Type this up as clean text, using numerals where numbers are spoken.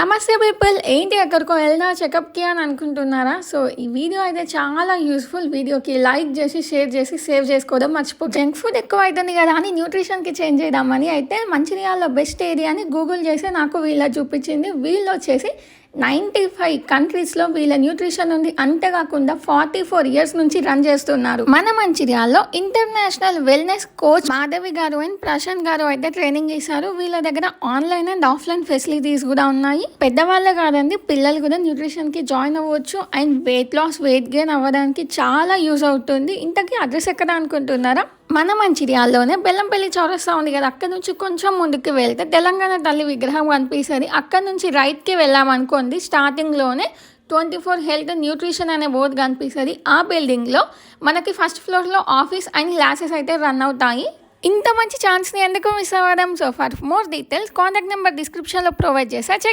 నమస్తే పీపుల్, ఏంటి ఎక్కడికో వెళ్దా చెకప్కి అని అనుకుంటున్నారా? సో ఈ వీడియో అయితే చాలా యూస్ఫుల్. వీడియోకి లైక్ చేసి షేర్ చేసి సేవ్ చేసుకోవడం మర్చిపో. జంక్ ఫుడ్ ఎక్కువ అవుతుంది కదా అని న్యూట్రిషన్కి చేంజ్ చేద్దామని అయితే మంచిర్యాలలో బెస్ట్ ఏరియా అని గూగుల్ చేసి నాకు వీళ్ళ చూపించింది. వీళ్ళు వచ్చేసి 95 కంట్రీస్లో వీళ్ళ న్యూట్రిషన్ ఉంది. అంతేకాకుండా 44 ఇయర్స్ నుంచి రన్ చేస్తున్నారు. మన మంచిర్యాలలో ఇంటర్నేషనల్ వెల్నెస్ కోచ్ మాధవి గారు అండ్ ప్రశాంత్ గారు అయితే ట్రైనింగ్ ఇస్తారు. వీళ్ళ దగ్గర ఆన్లైన్ అండ్ ఆఫ్లైన్ ఫెసిలిటీస్ కూడా ఉన్నాయి. పెద్దవాళ్ళే కాదండి, పిల్లలు కూడా న్యూట్రిషన్ కి జాయిన్ అవ్వచ్చు. And weight loss, weight gain అవ్వడానికి చాలా యూజ్ అవుతుంది. ఇంతకీ అడ్రస్ ఎక్కడ అనుకుంటున్నారా? మన మంచిర్యాలలోనే బెల్లంపల్లి చౌరస్తా ఉంది కదా, అక్కడ నుంచి కొంచెం ముందుకు వెళ్తే తెలంగాణ తల్లి విగ్రహం కనిపిస్తుంది. అక్కడ నుంచి రైట్కి వెళ్ళామనుకోండి, స్టార్టింగ్లోనే 24 హెల్త్ న్యూట్రిషన్ అనే బోర్డు కనిపిస్తుంది. ఆ బిల్డింగ్లో మనకి ఫస్ట్ ఫ్లోర్లో ఆఫీస్ అండ్ క్లాసెస్ అయితే రన్ అవుతాయి. ఇంత మంచి ఛాన్స్ని ఎందుకు మిస్ అవ్వడం? So for more details contact number డిస్క్రిప్షన్లో ప్రొవైడ్ చేస్తా, చెక్